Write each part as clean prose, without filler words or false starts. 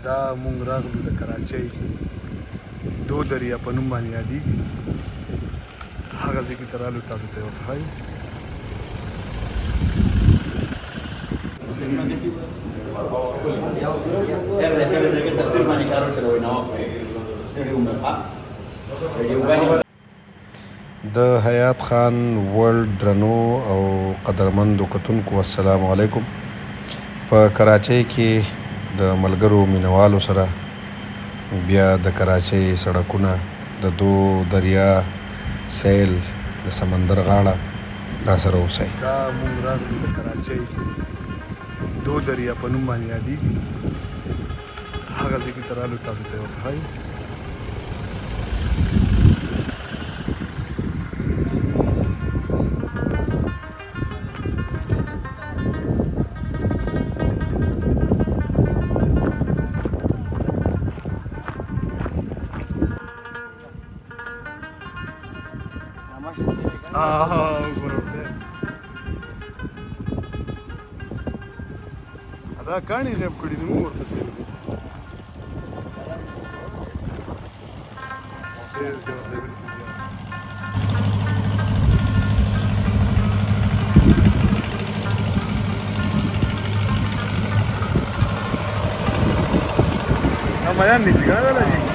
دا مونږ راغلو د کراچۍ دو دریا په نوم باندې یادېږي هغه ځای کې ته رالو تاسو ته یې اوس ښایو د حیات خان ورلد درنو او قدرمندو کتونکو السلام علیکم په کراچۍ کې د ملګرو مینوالو سره بیا د کراچۍ سړکونه د دو دریا سیل د سمندر غاړه را سره اوسئ دا مونږ راغلو د کراچۍ دو دریا په نوم باندې یادېږي هغه ځای کې ته رالو تاسو ته یې اوس ښایو دا کاڼي غیب کړي دي موږ ورپسې میان نیسي که نه دا لږ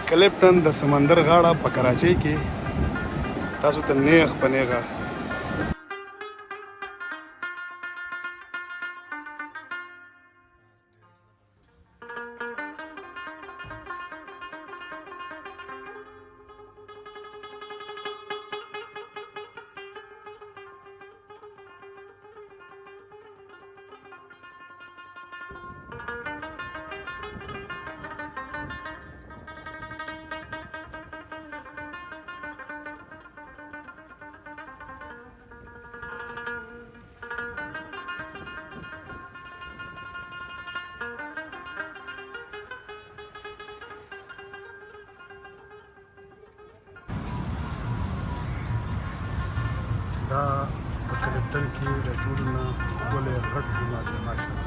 کلیپټن د سمندر غاړه په کراچۍ کې تاسو ته نیغ په نیغه دا په کلیپټن کې د ټولو نه ښکلی غټ جومات دی ماشاءالله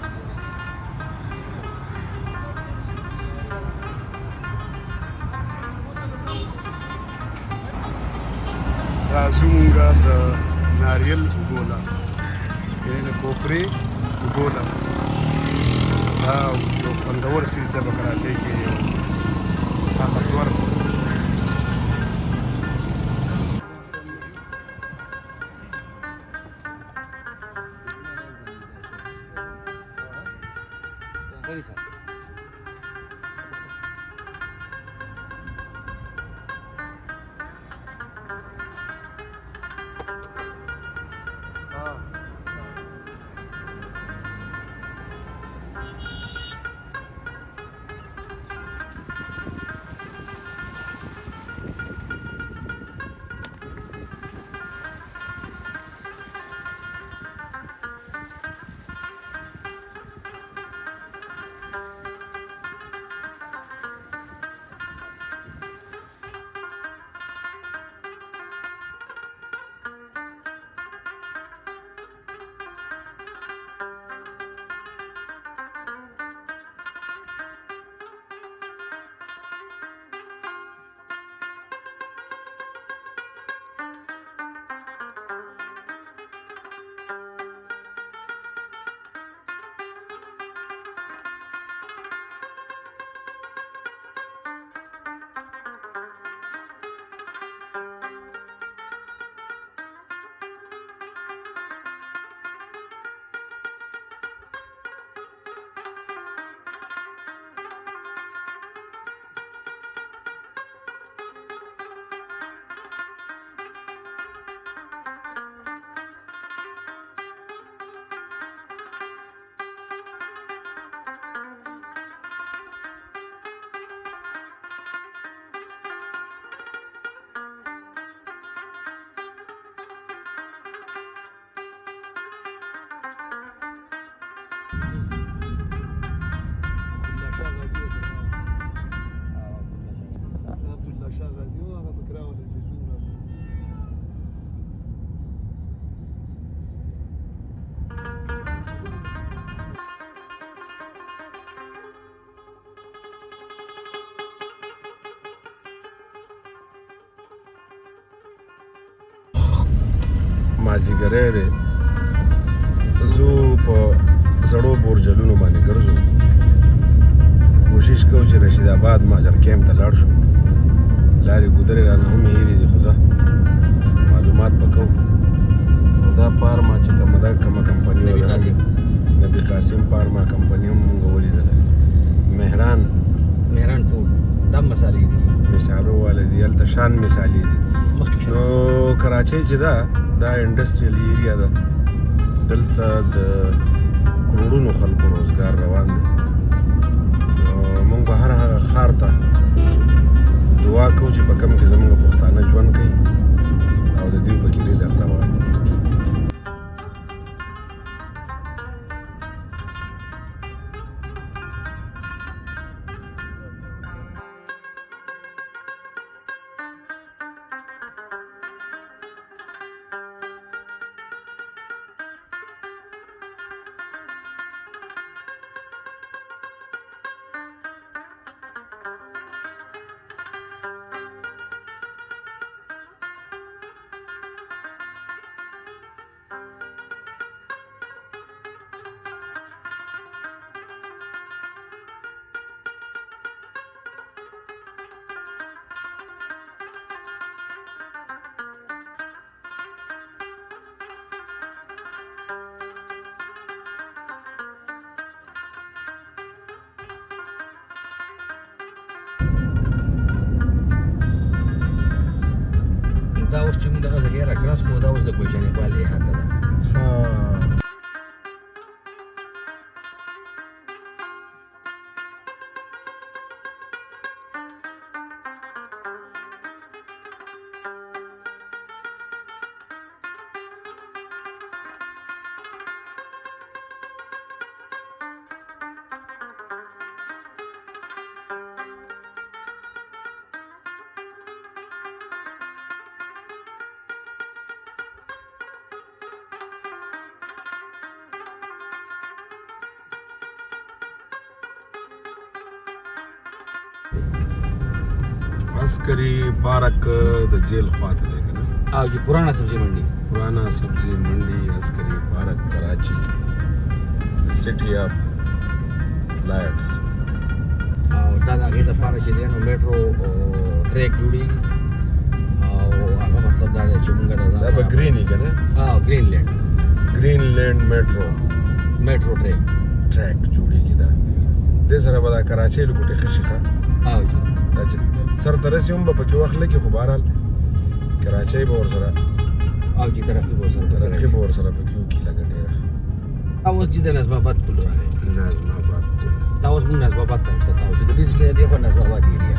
راځو مونږه د ناریل اوبو له یعنې د کوپرې اوبو له دا یو خوندور څیز دی په کراچۍ کې یو طاقتور عبدالله شاه غازي و هغه پکې راغلی چې ځو راځو. مازدیګری دی، زه په زړو بورجلونو باندې ګرځو، کوشش کوو چې رشید آباد ماجر کیمپ ته لاړ شو. لارې ګودرې رانه هم هېرې دي، خو ځه معلومات به کوو. او دا پارما چې کومه ده، کومه کمپني وه، نبي قاسم پارما کمپني هم مونږ ولیدله. مهران فوډ دا مسالې دي، مثالو والا دي، هلته شان مثالې دي. نو کراچۍ چې ده دا انډسټریل ایریا ده، دلته د کروڑونو خلکو روزګار روان دی. مونږ به هر هغه ښار ته دعا کوو چې په کوم کې زموږ پښتانه ژوند کوي او د دوی پکې رزق روان وي. دا اوس چې موږ دغه ځای را کراس کړو، دا اوس د ګلشن اقبال احاطه ده. عسکری پارک د جیل خواته دی که نه؟ او چې پرانا سبزی منډي، پرانا سبزی منډي، عسکری پارک، کراچی، سټي اف لایټس. او دا د هغې دپاره چې دی نو میټرو ټریک جوړېږي، او هغه مطلب دا دی چې مونږ دا به ګریني که نه؟ ګرین لینډ میټرو ټریک جوړېږي. دا دې سره به دا کراچۍ لوګوټې ښه شي. او جی دا چې سر ته رسي هم به پکې وخت لګي، خو بهرحال کراچۍ به ورسره او جی ترقي به ورسره پکې وکړي لږه ډېره. اوس چې د نظم آباد پل راغی، نظم آباد پل دا اوس موږ نظم آباد ته تاو شو، د دې ځای نه دی خو نظم آباد ایریا